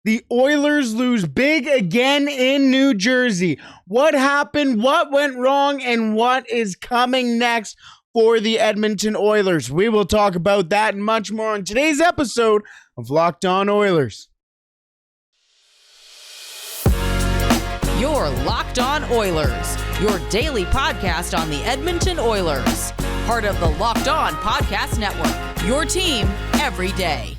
The Oilers lose big again in New Jersey. What happened? What went wrong? And what is coming next for the Edmonton Oilers? We will talk about that and much more on today's episode of Locked On Oilers. You're Locked On Oilers, your daily podcast on the Edmonton Oilers. Part of the Locked On Podcast Network, your team every day.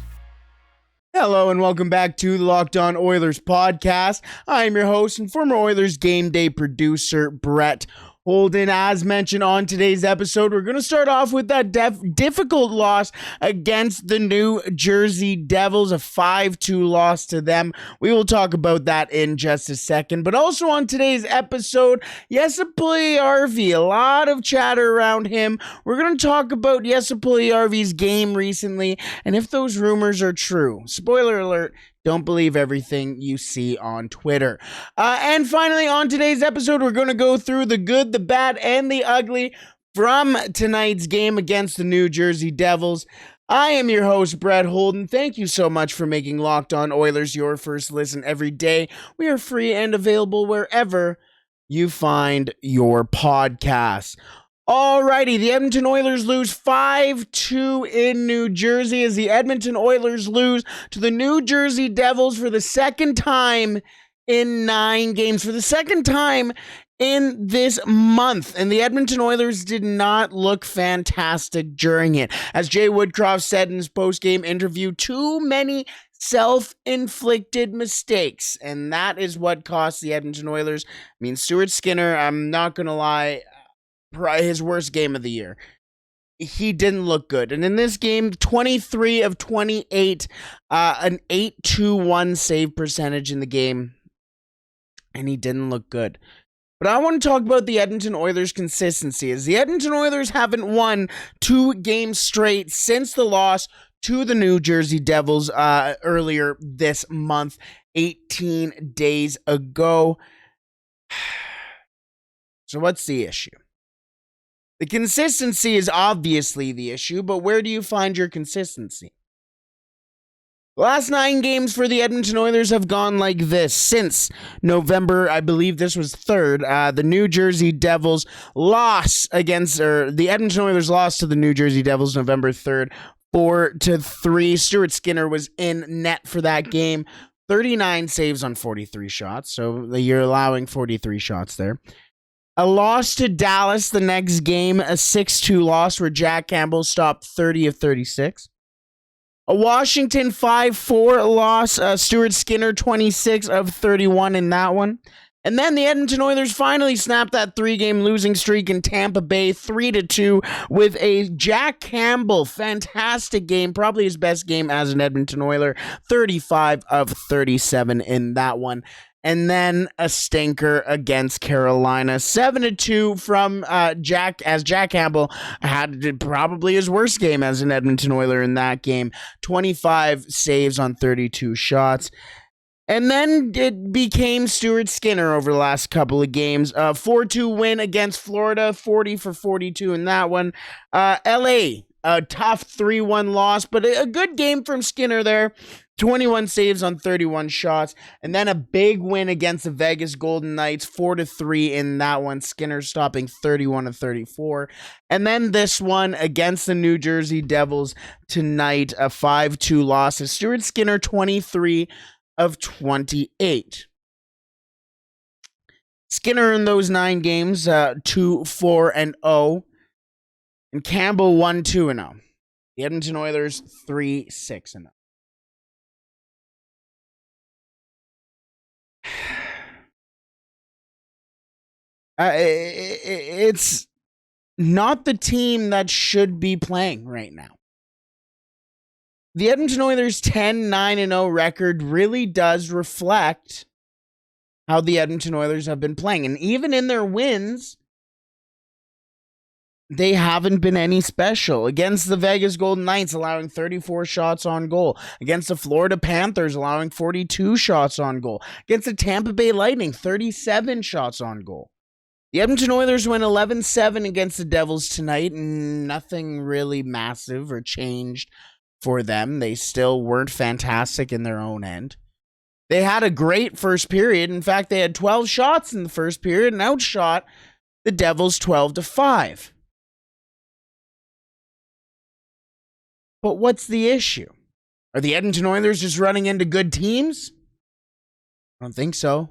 Hello and welcome back to the Locked On Oilers podcast. I'm your host and former Oilers game day producer, Brett Holden. As mentioned on today's episode, we're going to start off with that difficult loss against the New Jersey Devils, a 5-2 loss to them. We will talk about that in just a second. But also on today's episode, Jesse Puljujarvi, a lot of chatter around him. We're going to talk about Jesse Puljujarvi's game recently and if those rumors are true. Spoiler alert. Don't believe everything you see on Twitter. And finally, on today's episode, we're going to go through the good, the bad, and the ugly from tonight's game against the New Jersey Devils. I am your host, Brett Holden. Thank you so much for making Locked On Oilers your first listen every day. We are free and available wherever you find your podcasts. Alrighty, the Edmonton Oilers lose 5-2 in New Jersey as the Edmonton Oilers lose to the New Jersey Devils for the second time in 9 games, for the second time in this month. And the Edmonton Oilers did not look fantastic during it. As Jay Woodcroft said in his post-game interview, too many self-inflicted mistakes. And that is what cost the Edmonton Oilers. I mean, Stuart Skinner, I'm not going to lie, his worst game of the year. He didn't look good. And in this game, 23 of 28, an 8-2-1 save percentage in the game. And he didn't look good. But I want to talk about the Edmonton Oilers' consistency, as the Edmonton Oilers haven't won 2 games straight since the loss to the New Jersey Devils earlier this month, 18 days ago. So what's the issue? The consistency is obviously the issue, but where do you find your consistency? The last 9 games for the Edmonton Oilers have gone like this. Since November, I believe this was 3rd, the New Jersey Devils the Edmonton Oilers lost to the New Jersey Devils November 3rd, 4-3. Stuart Skinner was in net for that game. 39 saves on 43 shots, so you're allowing 43 shots there. A loss to Dallas the next game, a 6-2 loss where Jack Campbell stopped 30 of 36. A Washington 5-4 loss, Stuart Skinner 26 of 31 in that one. And then the Edmonton Oilers finally snapped that 3-game losing streak in Tampa Bay, 3-2, with a Jack Campbell fantastic game, probably his best game as an Edmonton Oiler, 35 of 37 in that one. And then a stinker against Carolina, 7-2 from Jack Campbell had probably his worst game as an Edmonton Oiler in that game. 25 saves on 32 shots. And then it became Stuart Skinner over the last couple of games. 4-2 win against Florida, 40 for 42 in that one. LA, a tough 3-1 loss, but a good game from Skinner there. 21 saves on 31 shots, and then a big win against the Vegas Golden Knights, 4-3 in that one. Skinner stopping 31 of 34. And then this one against the New Jersey Devils tonight, a 5-2 loss. Stuart Skinner, 23 of 28. Skinner in those 9 games, 2-4-0. And Campbell 1-2-0. The Edmonton Oilers 3-6-0. It's not the team that should be playing right now. The Edmonton Oilers' 10-9-0 record really does reflect how the Edmonton Oilers have been playing. And even in their wins, they haven't been any special. Against the Vegas Golden Knights, allowing 34 shots on goal. Against the Florida Panthers, allowing 42 shots on goal. Against the Tampa Bay Lightning, 37 shots on goal. The Edmonton Oilers went 11-7 against the Devils tonight, and nothing really massive or changed for them. They still weren't fantastic in their own end. They had a great first period. In fact, they had 12 shots in the first period and outshot the Devils 12-5. But what's the issue? Are the Edmonton Oilers just running into good teams? I don't think so.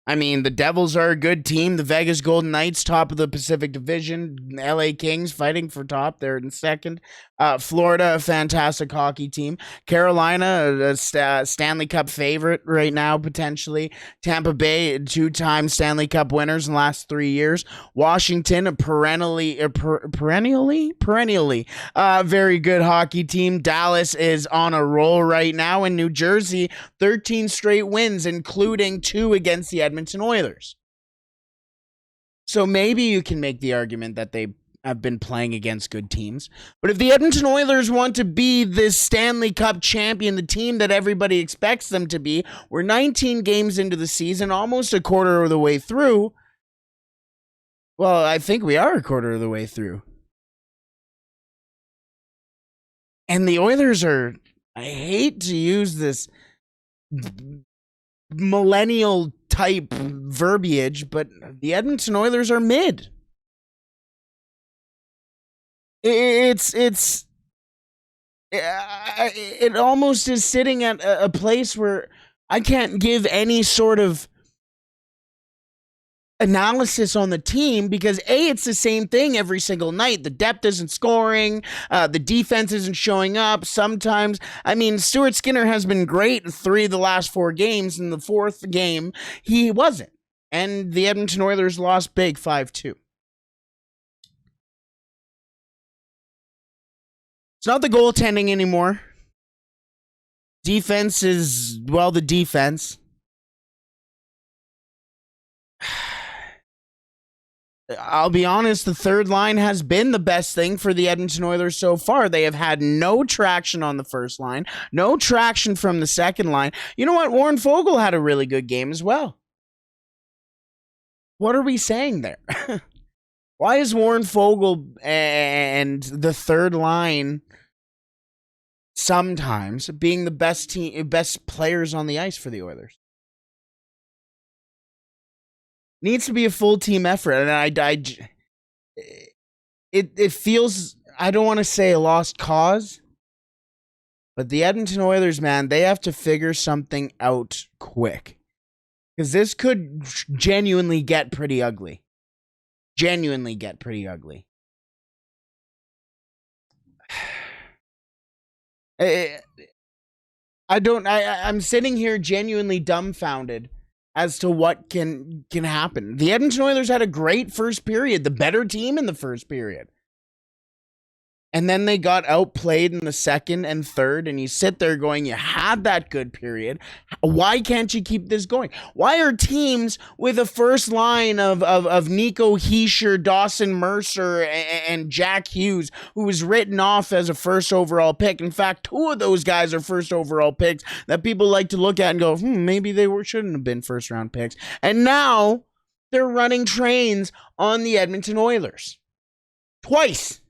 I mean, the Devils are a good team. The Vegas Golden Knights, top of the Pacific Division. LA Kings fighting for top. They're in second. Florida, a fantastic hockey team. Carolina, a Stanley Cup favorite right now, potentially. Tampa Bay, 2-time Stanley Cup winners in the last 3 years. Washington, a perennially very good hockey team. Dallas is on a roll right now. And New Jersey, 13 straight wins, including 2 against the Edmonton Oilers. So maybe you can make the argument that they have been playing against good teams. But if the Edmonton Oilers want to be this Stanley Cup champion, the team that everybody expects them to be, we're 19 games into the season, almost a quarter of the way through. Well, I think we are a quarter of the way through. And the Oilers are, I hate to use this millennial type verbiage, but the Edmonton Oilers are mid. It almost is sitting at a place where I can't give any sort of analysis on the team because it's the same thing every single night. The depth isn't scoring. The defense isn't showing up. Sometimes, I mean, Stuart Skinner has been great in 3 of the last 4 games. In the 4th game, he wasn't. And the Edmonton Oilers lost big 5-2. It's not the goaltending anymore. Defense is, well, the defense. I'll be honest, the third line has been the best thing for the Edmonton Oilers so far. They have had no traction on the first line, no traction from the second line. You know what? Warren Foegele had a really good game as well. What are we saying there? Why is Warren Foegele and the third line sometimes being the best players on the ice for the Oilers? Needs to be a full team effort, and it feels, I don't want to say a lost cause, but the Edmonton Oilers, man, they have to figure something out quick, because this could genuinely get pretty ugly. I'm sitting here genuinely dumbfounded as to what can happen. The Edmonton Oilers had a great first period, the better team in the first period. And then they got outplayed in the second and third, and you sit there going, you had that good period. Why can't you keep this going? Why are teams with a first line of Nico Hischier, Dawson Mercer, and Jack Hughes, who was written off as a first overall pick? In fact, 2 of those guys are first overall picks that people like to look at and go, maybe they shouldn't have been first round picks. And now they're running trains on the Edmonton Oilers. Twice.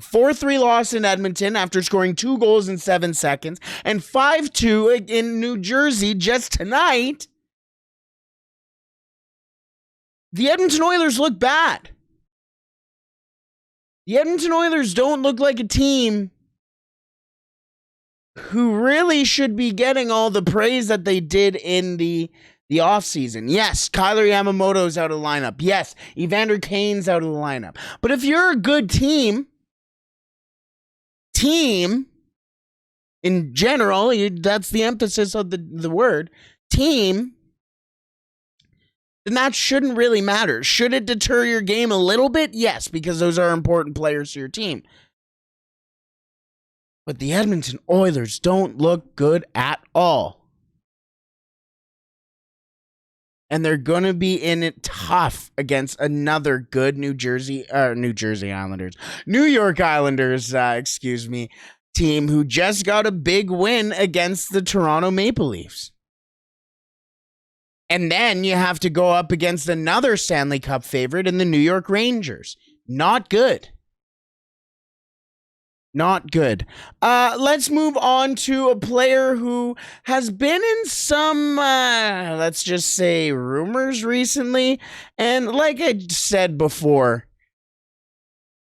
4-3 loss in Edmonton after scoring 2 goals in 7 seconds, and 5-2 in New Jersey just tonight. The Edmonton Oilers look bad. The Edmonton Oilers don't look like a team who really should be getting all the praise that they did in the offseason. Yes, Kyler Yamamoto's out of the lineup. Yes, Evander Kane's out of the lineup. But if you're a good team in general, that's the emphasis of the word, team, then that shouldn't really matter. Should it deter your game a little bit? Yes, because those are important players to your team. But the Edmonton Oilers don't look good at all. And they're going to be in it tough against another good New York Islanders, team who just got a big win against the Toronto Maple Leafs. And then you have to go up against another Stanley Cup favorite in the New York Rangers. Not good. Not good. Let's move on to a player who has been in some, let's just say, rumors recently. And like I said before,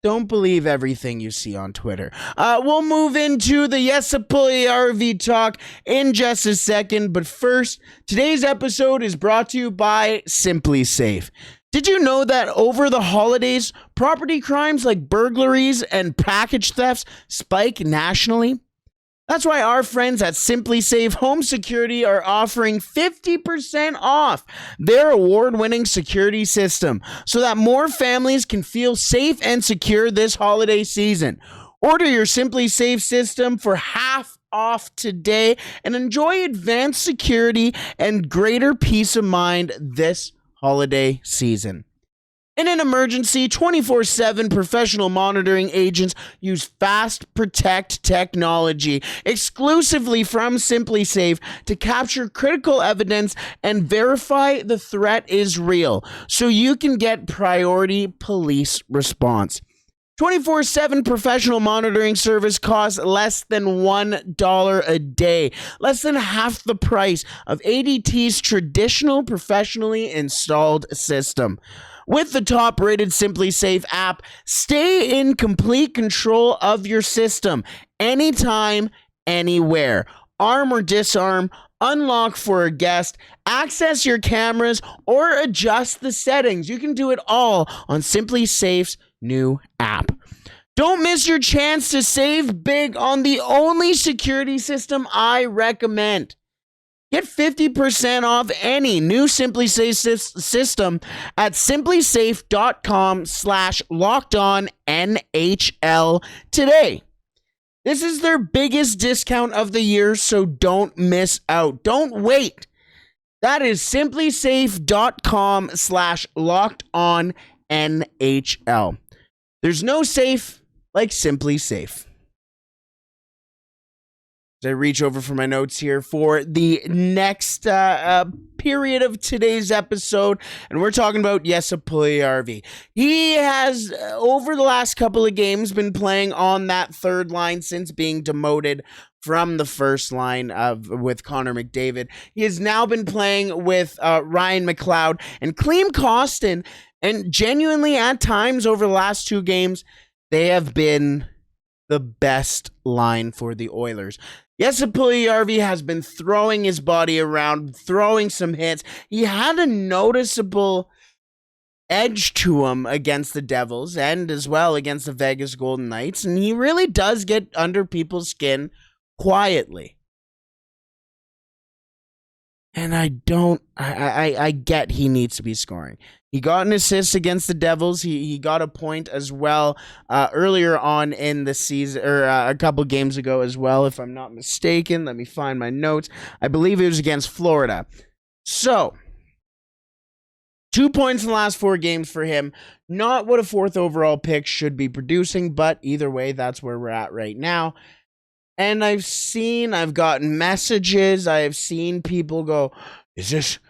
don't believe everything you see on Twitter. We'll move into the Jesse Puljujarvi talk in just a second. But first, today's episode is brought to you by SimpliSafe. Did you know that over the holidays, property crimes like burglaries and package thefts spike nationally? That's why our friends at SimpliSafe Home Security are offering 50% off their award-winning security system so that more families can feel safe and secure this holiday season. Order your SimpliSafe system for half off today and enjoy advanced security and greater peace of mind this holiday season. In an emergency, 24/7 professional monitoring agents use Fast Protect technology exclusively from SimpliSafe to capture critical evidence and verify the threat is real so you can get priority police response. 24/7 professional monitoring service costs less than $1 a day, less than half the price of ADT's traditional professionally installed system. With the top-rated SimpliSafe app, stay in complete control of your system anytime, anywhere. Arm or disarm, unlock for a guest, access your cameras, or adjust the settings. You can do it all on SimpliSafe's new app. Don't miss your chance to save big on the only security system I recommend. Get 50% off any new SimpliSafe system at simplisafe.com/lockedonnhl today. This is their biggest discount of the year, so don't miss out. Don't wait. That is simplisafe.com/lockedonnhl. There's no safe like SimpliSafe. I reach over for my notes here for the next period of today's episode, and we're talking about Jesse Puljujarvi. He has, over the last couple of games, been playing on that third line since being demoted from the first line with Connor McDavid. He has now been playing with Ryan McLeod and Klim Kostin, and genuinely at times over the last two games, they have been the best line for the Oilers. Jesse Puljujarvi has been throwing his body around, throwing some hits. He had a noticeable edge to him against the Devils and as well against the Vegas Golden Knights, and he really does get under people's skin quietly. And I get he needs to be scoring. He got an assist against the Devils. He got a point as well earlier on in the season, or a couple games ago as well, if I'm not mistaken. Let me find my notes. I believe it was against Florida. So, 2 points in the last 4 games for him. Not what a 4th overall pick should be producing, but either way, that's where we're at right now. And I've gotten messages. I have seen people go, is this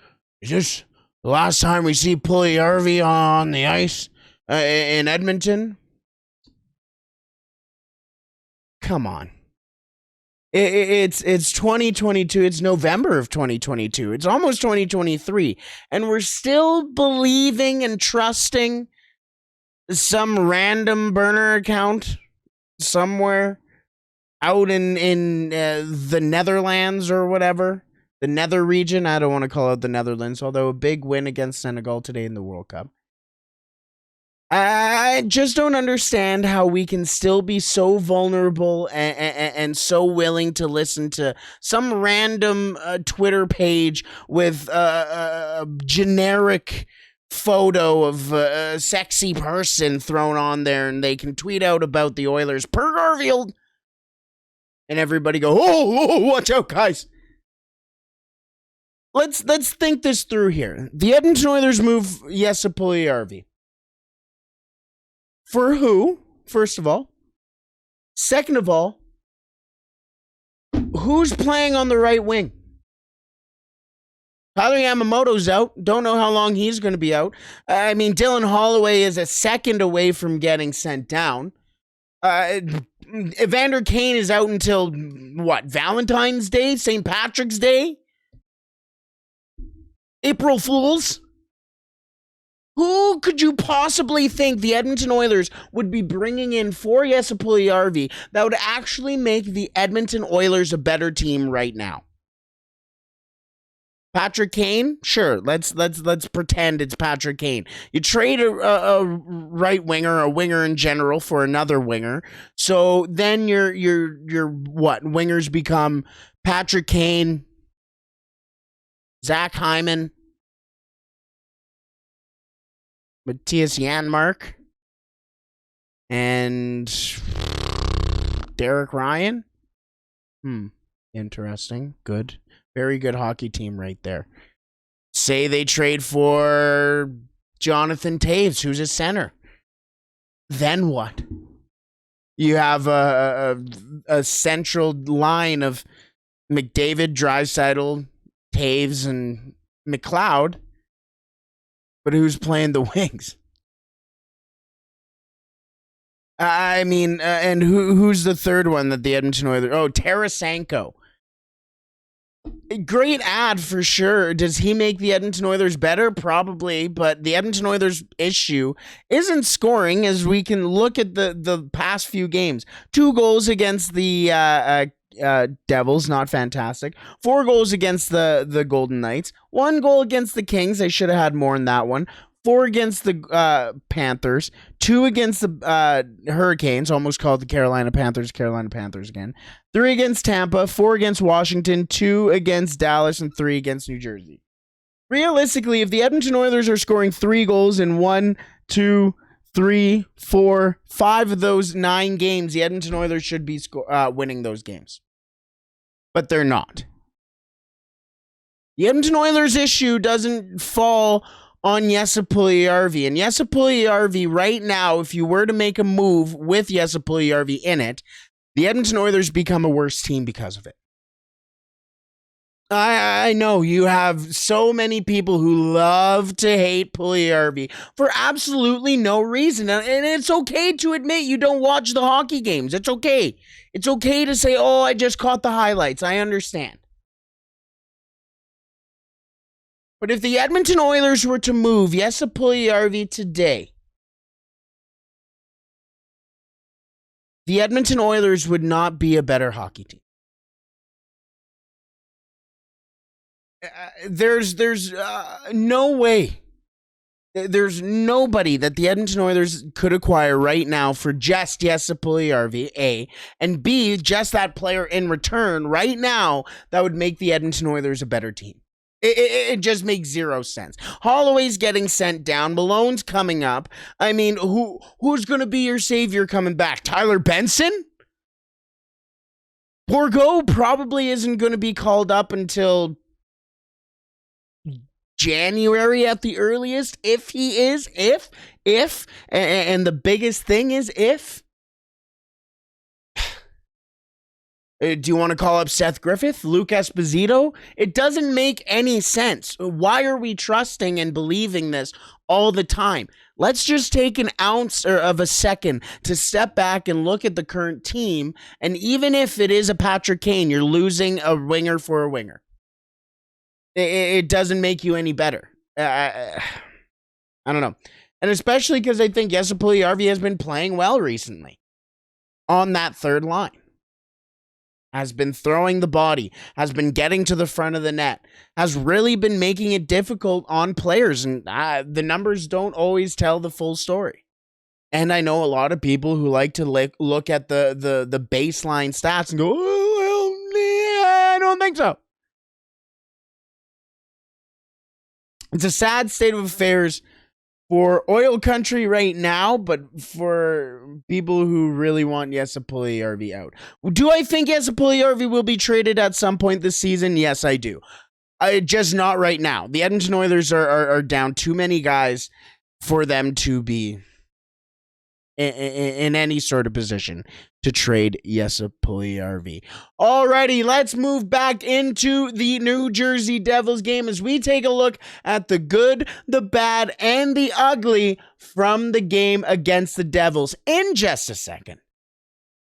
the last time we see Puljujarvi on the ice in Edmonton? Come on. It's 2022. It's November of 2022. It's almost 2023. And we're still believing and trusting some random burner account somewhere out in the Netherlands or whatever. The Nether region. I don't want to call it the Netherlands, although a big win against Senegal today in the World Cup. I just don't understand how we can still be so vulnerable and so willing to listen to some random Twitter page with a generic photo of a sexy person thrown on there, and they can tweet out about the Oilers per Garfield, and everybody go, oh, watch out, guys. Let's think this through here. The Edmonton Oilers move Jesse Puljujarvi. For who, first of all? Second of all, who's playing on the right wing? Tyler Yamamoto's out. Don't know how long he's going to be out. I mean, Dylan Holloway is a second away from getting sent down. Evander Kane is out until, what, Valentine's Day? St. Patrick's Day? April Fools? Who could you possibly think the Edmonton Oilers would be bringing in for Jesse Puljujarvi that would actually make the Edmonton Oilers a better team right now? Patrick Kane? Sure, let's pretend it's Patrick Kane. You trade a right winger, a winger in general, for another winger. So then your what? Wingers become Patrick Kane, Zach Hyman, Matthias Janmark, and Derek Ryan. Interesting. Good. Very good hockey team right there. Say they trade for Jonathan Toews, who's a center. Then what? You have a central line of McDavid, Draisaitl, Toews, and McLeod. But who's playing the wings? I mean, and who's the third one that the Edmonton Oilers... Oh, Tarasenko. Great ad for sure. Does he make the Edmonton Oilers better? Probably, but the Edmonton Oilers issue isn't scoring, as we can look at the past few games. 2 goals against the Devils, not fantastic. 4 goals against the Golden Knights. 1 goal against the Kings. They should have had more in that one. 4 against the Panthers, 2 against the Hurricanes, almost called the Carolina Panthers again. 3 against Tampa, 4 against Washington, 2 against Dallas, and 3 against New Jersey. Realistically, if the Edmonton Oilers are scoring 3 goals in 1, 2, 3, 4, 5 of those 9 games, the Edmonton Oilers should be winning those games. But they're not. The Edmonton Oilers issue doesn't fall on Jesse Puljujarvi. And Jesse Puljujarvi right now, if you were to make a move with Jesse Puljujarvi in it, the Edmonton Oilers become a worse team because of it. I know you have so many people who love to hate Puljujarvi for absolutely no reason. And it's okay to admit you don't watch the hockey games. It's okay. It's okay to say, oh, I just caught the highlights. I understand. But if the Edmonton Oilers were to move Jesse Puljujarvi today, the Edmonton Oilers would not be a better hockey team. There's no way. There's nobody that the Edmonton Oilers could acquire right now for just Jesse Puljujarvi, A, and B, just that player in return right now that would make the Edmonton Oilers a better team. It just makes zero sense. Holloway's getting sent down. Malone's coming up. I mean, who's going to be your savior coming back? Tyler Benson? Bourgault probably isn't going to be called up until January at the earliest. If he is, if, and the biggest thing is if. Do you want to call up Seth Griffith, Luke Esposito? It doesn't make any sense. Why are we trusting and believing this all the time? Let's just take an ounce of a second to step back and look at the current team. And even if it is a Patrick Kane, you're losing a winger for a winger. It doesn't make you any better. I don't know. And especially because I think Jesse Puljujarvi has been playing well recently on that third line. Has been throwing the body, has been getting to the front of the net, has really been making it difficult on players. And the numbers don't always tell the full story. And I know a lot of people who like to look at the baseline stats and go, oh, well, yeah, I don't think so. It's a sad state of affairs for oil country right now, but for people who really want Jesse Puljujarvi out. Do I think Jesse Puljujarvi will be traded at some point this season? Yes, I do. Just not right now. The Edmonton Oilers are down too many guys for them to be in any sort of position to trade Jesse Puljujarvi. Alrighty, let's move back into the New Jersey Devils game as we take a look at the good, the bad, and the ugly from the game against the Devils in just a second.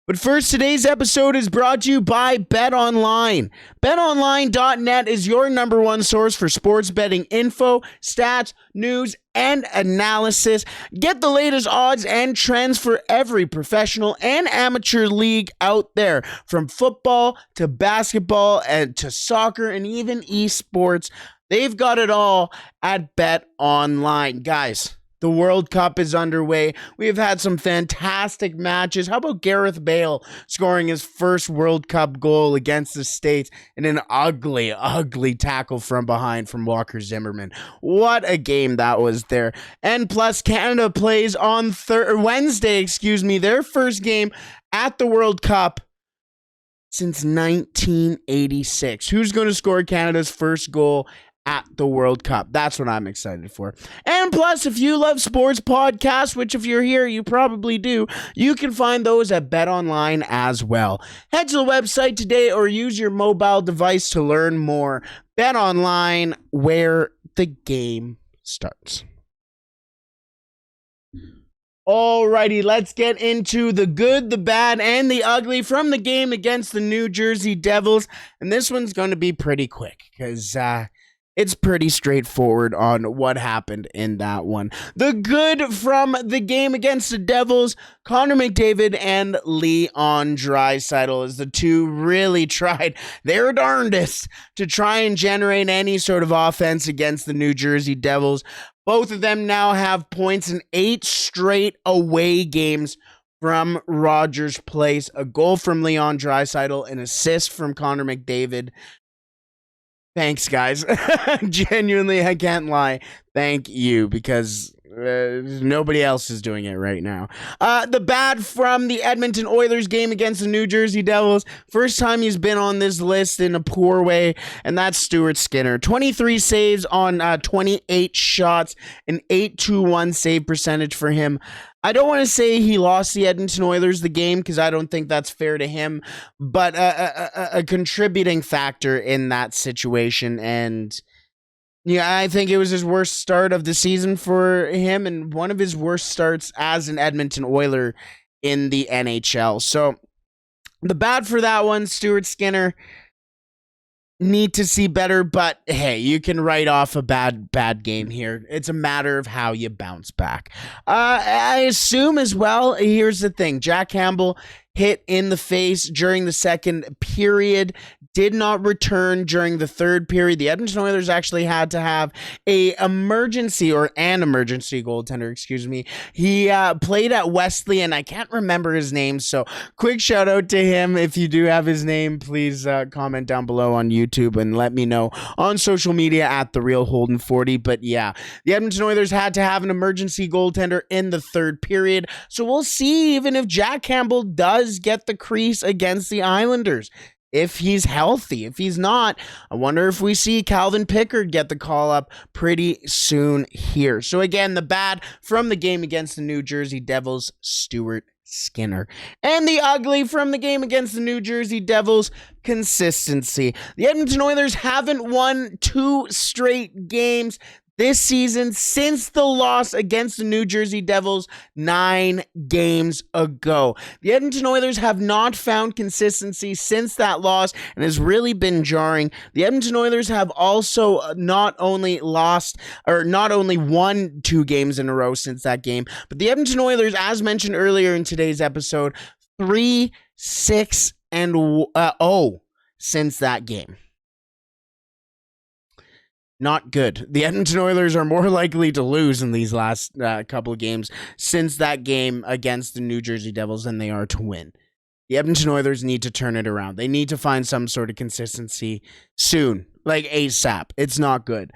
But first, today's episode is brought to you by BetOnline. BetOnline.net is your number one source for sports betting info, stats, news, and analysis. Get the latest odds and trends for every professional and amateur league out there, from football to basketball and to soccer and even esports. They've got it all at BetOnline. Guys, the World Cup is underway. We have had some fantastic matches. How about Gareth Bale scoring his first World Cup goal against the States in an ugly, ugly tackle from behind from Walker Zimmerman? What a game that was there. And plus, Canada plays on Wednesday, their first game at the World Cup since 1986. Who's going to score Canada's first goal at the World Cup? That's what I'm excited for. And plus, if you love sports podcasts, which if you're here, you probably do, you can find those at BetOnline as well. Head to the website today or use your mobile device to learn more. BetOnline, where the game starts. Alrighty, let's get into the good, the bad, and the ugly from the game against the New Jersey Devils. And this one's going to be pretty quick because it's pretty straightforward on what happened in that one. The good from the game against the Devils, Connor McDavid and Leon Draisaitl, as the two really tried their darndest to try and generate any sort of offense against the New Jersey Devils. Both of them now have points in 8 straight away games from Rogers Place. A goal from Leon Draisaitl, an assist from Connor McDavid. Thanks, guys. Genuinely, I can't lie. Thank you, because nobody else is doing it right now. The bad from the Edmonton Oilers game against the New Jersey Devils. First time he's been on this list in a poor way, and that's Stuart Skinner. 23 saves on 28 shots, an 8.21 save percentage for him. I don't want to say he lost the Edmonton Oilers the game because I don't think that's fair to him, but a contributing factor in that situation. And yeah, I think it was his worst start of the season for him and one of his worst starts as an Edmonton Oiler in the NHL. So the bad for that one, Stuart Skinner, need to see better, but hey, you can write off a bad game here. It's a matter of how you bounce back. I assume as well, here's the thing, Jack Campbell hit in the face during the second period, did not return during the third period. The Edmonton Oilers actually had to have an emergency goaltender, He played at Wesley, and I can't remember his name, so quick shout out to him. If you do have his name, please comment down below on YouTube and let me know on social media at TheRealHolden40. But yeah, the Edmonton Oilers had to have an emergency goaltender in the third period, so we'll see even if Jack Campbell does get the crease against the Islanders. If he's healthy. If he's not, I wonder if we see Calvin Pickard get the call up pretty soon here. So again, the bad from the game against the New Jersey Devils, Stuart Skinner. And the ugly from the game against the New Jersey Devils, consistency. The Edmonton Oilers haven't won 2 straight games this season since the loss against the New Jersey Devils 9 games ago. The Edmonton Oilers have not found consistency since that loss and has really been jarring. The Edmonton Oilers have also not only won 2 games in a row since that game, but the Edmonton Oilers, as mentioned earlier in today's episode, 3-6-0 since that game. Not good. The Edmonton Oilers are more likely to lose in these last couple of games since that game against the New Jersey Devils than they are to win. The Edmonton Oilers need to turn it around. They need to find some sort of consistency soon, like ASAP. It's not good.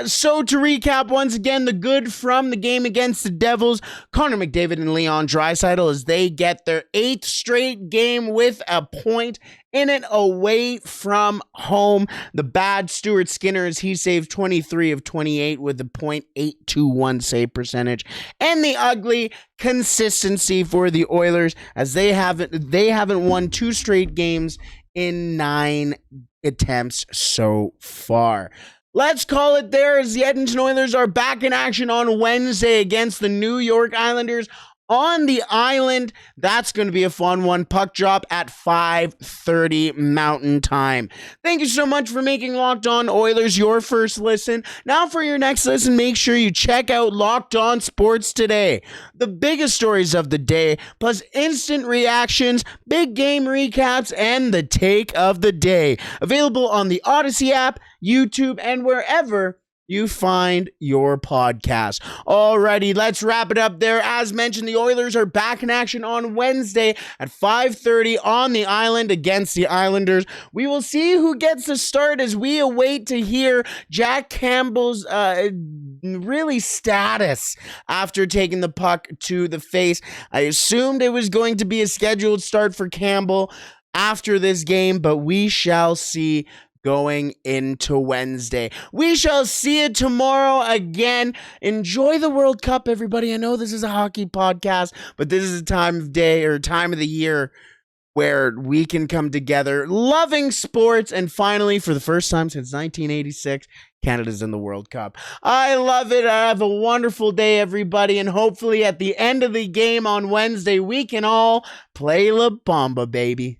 So to recap once again, the good from the game against the Devils, Connor McDavid and Leon Draisaitl, as they get their 8th straight game with a point in it away from home. The bad, Stuart Skinner, as he saved 23 of 28 with a .821 save percentage. And the ugly, consistency for the Oilers, as they haven't won 2 straight games in 9 attempts so far. Let's call it there, as the Edmonton Oilers are back in action on Wednesday against the New York Islanders on the island. That's going to be a fun one. Puck drop at 5:30 Mountain Time. Thank you so much for making Locked On Oilers your first listen. Now for your next listen, make sure you check out Locked On Sports Today. The biggest stories of the day, plus instant reactions, big game recaps, and the take of the day. Available on the Odyssey app, YouTube, and wherever you find your podcast. Alrighty, let's wrap it up there. As mentioned, the Oilers are back in action on Wednesday at 5:30 on the island against the Islanders. We will see who gets the start as we await to hear Jack Campbell's really status after taking the puck to the face. I assumed it was going to be a scheduled start for Campbell after this game, but we shall see going into Wednesday. We shall see it tomorrow again. Enjoy the World Cup, everybody. I know this is a hockey podcast, but this is a time of day or time of the year where we can come together loving sports. And finally, for the first time since 1986, Canada's in the World Cup. I love it. Have a wonderful day, everybody. And hopefully at the end of the game on Wednesday, we can all play La Bamba, baby.